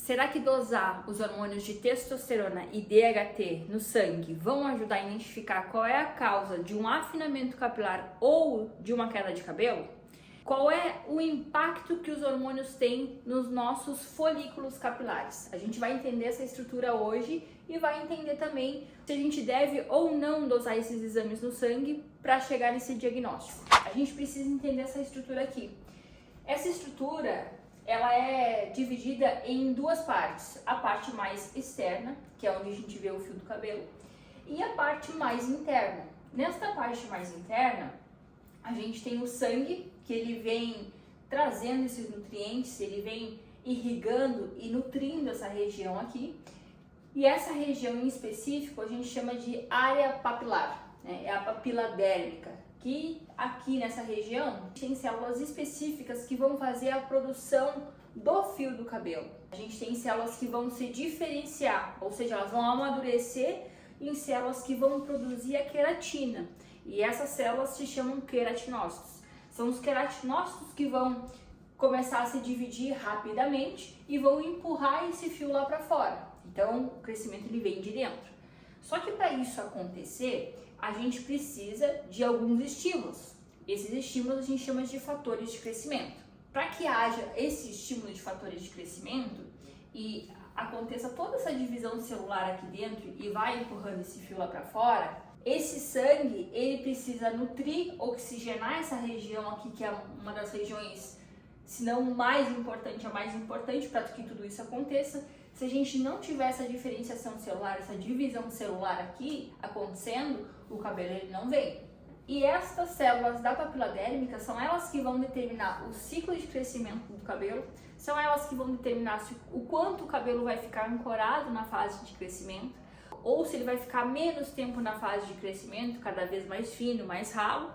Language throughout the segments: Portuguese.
Será que dosar os hormônios de testosterona e DHT no sangue vão ajudar a identificar qual é a causa de um afinamento capilar ou de uma queda de cabelo? Qual é o impacto que os hormônios têm nos nossos folículos capilares? A gente vai entender essa estrutura hoje e vai entender também se a gente deve ou não dosar esses exames no sangue para chegar nesse diagnóstico. A gente precisa entender essa estrutura aqui. Essa estrutura, ela é dividida em duas partes. A parte mais externa, que é onde a gente vê o fio do cabelo, e a parte mais interna. Nesta parte mais interna, a gente tem o sangue, que ele vem trazendo esses nutrientes, ele vem irrigando e nutrindo essa região aqui. E essa região em específico a gente chama de área papilar, né? É a papila dérmica, que aqui nessa região tem células específicas que vão fazer a produção do fio do cabelo. A gente tem células que vão se diferenciar, ou seja, elas vão amadurecer em células que vão produzir a queratina. E essas células se chamam queratinócitos. São os queratinócitos que vão começar a se dividir rapidamente e vão empurrar esse fio lá para fora. Então, o crescimento ele vem de dentro. Só que para isso acontecer, a gente precisa de alguns estímulos. Esses estímulos a gente chama de fatores de crescimento. Para que haja esse estímulo de fatores de crescimento e aconteça toda essa divisão celular aqui dentro e vai empurrando esse fio lá para fora, esse sangue, ele precisa nutrir, oxigenar essa região aqui, que é uma das regiões, se não mais importante, a mais importante para que tudo isso aconteça. Se a gente não tiver essa diferenciação celular, essa divisão celular aqui acontecendo, o cabelo ele não vem. E estas células da papila dérmica são elas que vão determinar o ciclo de crescimento do cabelo, são elas que vão determinar o quanto o cabelo vai ficar ancorado na fase de crescimento, ou se ele vai ficar menos tempo na fase de crescimento, cada vez mais fino, mais ralo.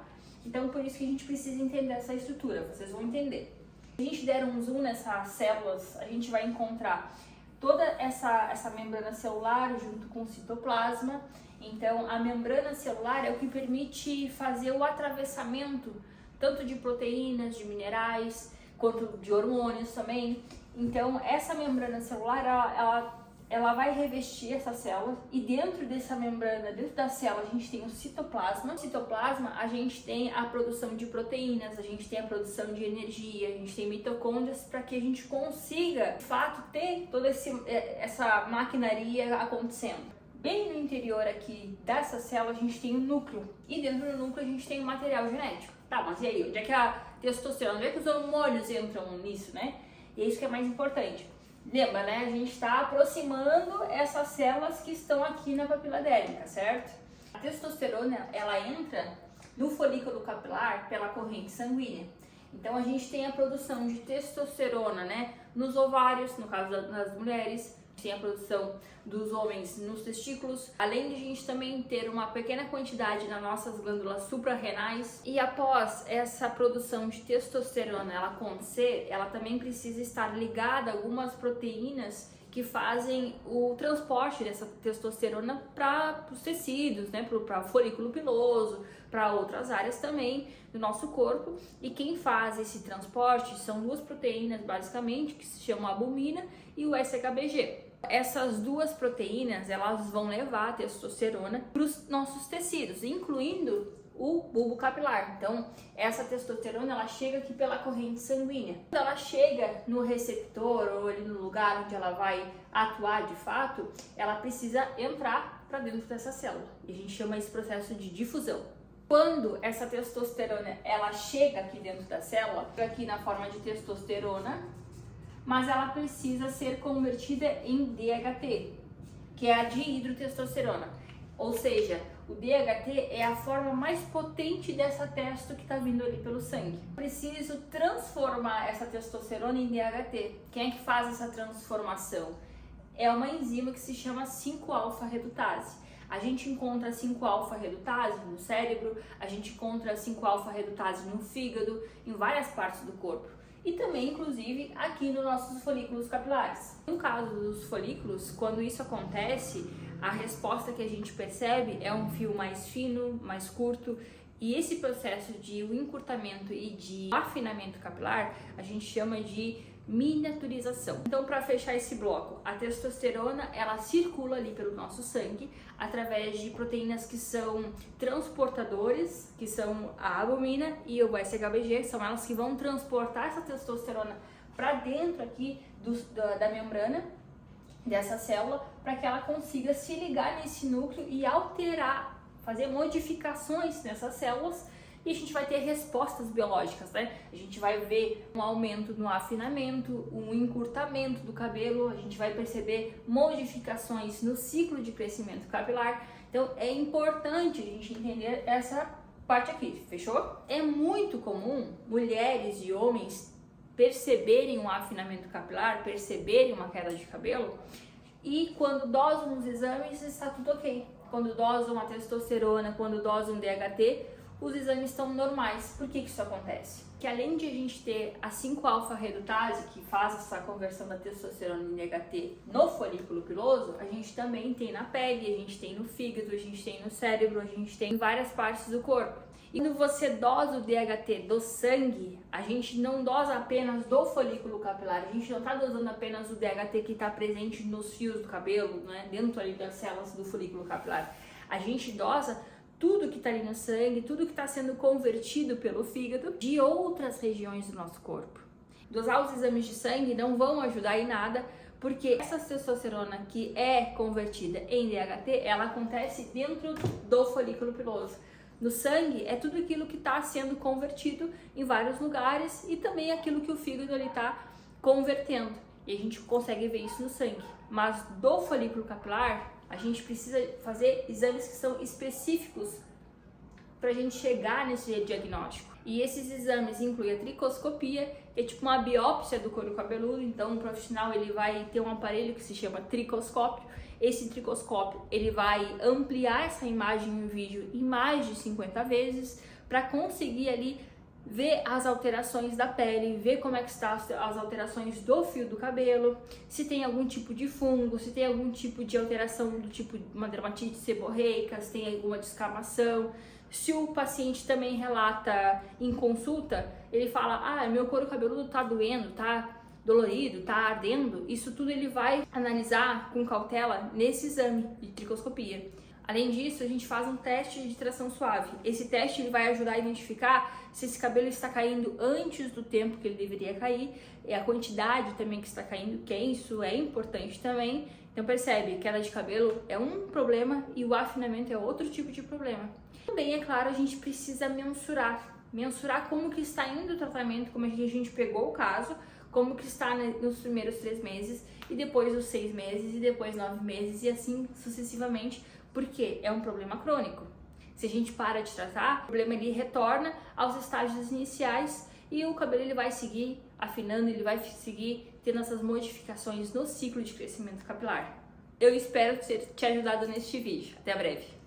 Então, por isso que a gente precisa entender essa estrutura, vocês vão entender. Se a gente der um zoom nessas células, a gente vai encontrar toda essa membrana celular junto com o citoplasma. Então, a membrana celular é o que permite fazer o atravessamento tanto de proteínas, de minerais, quanto de hormônios também. Então, essa membrana celular, ela vai revestir essa célula e dentro dessa membrana, dentro da célula, a gente tem o citoplasma. No citoplasma, a gente tem a produção de proteínas, a gente tem a produção de energia, a gente tem mitocôndrias para que a gente consiga, de fato, ter toda essa maquinaria acontecendo. Bem no interior aqui dessa célula, a gente tem o núcleo e dentro do núcleo a gente tem o material genético. Tá, mas e aí? Onde é que a testosterona, onde é que os hormônios entram nisso, né? E é isso que é mais importante. Lembra, né? A gente está aproximando essas células que estão aqui na papila dérmica, certo? A testosterona, ela entra no folículo capilar pela corrente sanguínea. Então, a gente tem a produção de testosterona, né? Nos ovários, no caso das mulheres, tem a produção dos homens nos testículos, além de a gente também ter uma pequena quantidade nas nossas glândulas suprarrenais. E após essa produção de testosterona ela acontecer, ela também precisa estar ligada a algumas proteínas que fazem o transporte dessa testosterona para os tecidos, né, para o folículo piloso, para outras áreas também do nosso corpo. E quem faz esse transporte são duas proteínas basicamente, que se chamam a albumina e o SHBG. Essas duas proteínas, elas vão levar a testosterona para os nossos tecidos, incluindo o bulbo capilar. Então, essa testosterona, ela chega aqui pela corrente sanguínea. Quando ela chega no receptor ou ali no lugar onde ela vai atuar de fato, ela precisa entrar para dentro dessa célula. E a gente chama esse processo de difusão. Quando essa testosterona, ela chega aqui dentro da célula, aqui na forma de testosterona, mas ela precisa ser convertida em DHT, que é a dihidrotestosterona. Ou seja, o DHT é a forma mais potente dessa testo que está vindo ali pelo sangue. Preciso transformar essa testosterona em DHT. Quem é que faz essa transformação? É uma enzima que se chama 5-alfa-redutase. A gente encontra 5-alfa-redutase no cérebro, a gente encontra 5-alfa-redutase no fígado, em várias partes do corpo. E também, inclusive, aqui nos nossos folículos capilares. No caso dos folículos, quando isso acontece, a resposta que a gente percebe é um fio mais fino, mais curto, e esse processo de encurtamento e de afinamento capilar, a gente chama de miniaturização. Então, para fechar esse bloco, a testosterona ela circula ali pelo nosso sangue através de proteínas que são transportadores, que são a albumina e o SHBG, são elas que vão transportar essa testosterona para dentro aqui da membrana dessa célula, para que ela consiga se ligar nesse núcleo e alterar, fazer modificações nessas células, e a gente vai ter respostas biológicas, né? A gente vai ver um aumento no afinamento, um encurtamento do cabelo, a gente vai perceber modificações no ciclo de crescimento capilar. Então é importante a gente entender essa parte aqui, fechou? É muito comum mulheres e homens perceberem um afinamento capilar, perceberem uma queda de cabelo, e quando dosam os exames está tudo ok. Quando dosam a testosterona, quando dosam o DHT, os exames estão normais. Por que isso acontece? Que além de a gente ter a 5-alfa-redutase, que faz essa conversão da testosterona em DHT no folículo piloso, a gente também tem na pele, a gente tem no fígado, a gente tem no cérebro, a gente tem em várias partes do corpo. E quando você dosa o DHT do sangue, a gente não dosa apenas do folículo capilar, a gente não está dosando apenas o DHT que está presente nos fios do cabelo, né, dentro ali das células do folículo capilar. A gente dosa tudo que está ali no sangue, tudo que está sendo convertido pelo fígado de outras regiões do nosso corpo. Dosar os exames de sangue não vão ajudar em nada, porque essa testosterona que é convertida em DHT, ela acontece dentro do folículo piloso. No sangue é tudo aquilo que está sendo convertido em vários lugares e também aquilo que o fígado está convertendo. E a gente consegue ver isso no sangue. Mas do folículo capilar, a gente precisa fazer exames que são específicos para a gente chegar nesse diagnóstico. E esses exames incluem a tricoscopia, que é tipo uma biópsia do couro cabeludo. Então, o profissional ele vai ter um aparelho que se chama tricoscópio. Esse tricoscópio ele vai ampliar essa imagem em vídeo em mais de 50 vezes para conseguir ali ver as alterações da pele, ver como é que estão as alterações do fio do cabelo, se tem algum tipo de fungo, se tem algum tipo de alteração do tipo uma dermatite seborreica, se tem alguma descamação. Se o paciente também relata em consulta, ele fala, meu couro cabeludo tá doendo, tá dolorido, tá ardendo, isso tudo ele vai analisar com cautela nesse exame de tricoscopia. Além disso, a gente faz um teste de tração suave. Esse teste ele vai ajudar a identificar se esse cabelo está caindo antes do tempo que ele deveria cair, e a quantidade também que está caindo, que isso é importante também. Então percebe, queda de cabelo é um problema e o afinamento é outro tipo de problema. Também, é claro, a gente precisa mensurar como que está indo o tratamento, como é que a gente pegou o caso, como que está nos primeiros 3 meses, e depois os 6 meses, e depois 9 meses, e assim sucessivamente, porque é um problema crônico. Se a gente para de tratar, o problema ele retorna aos estágios iniciais e o cabelo ele vai seguir afinando, ele vai seguir tendo essas modificações no ciclo de crescimento capilar. Eu espero ter te ajudado neste vídeo. Até breve!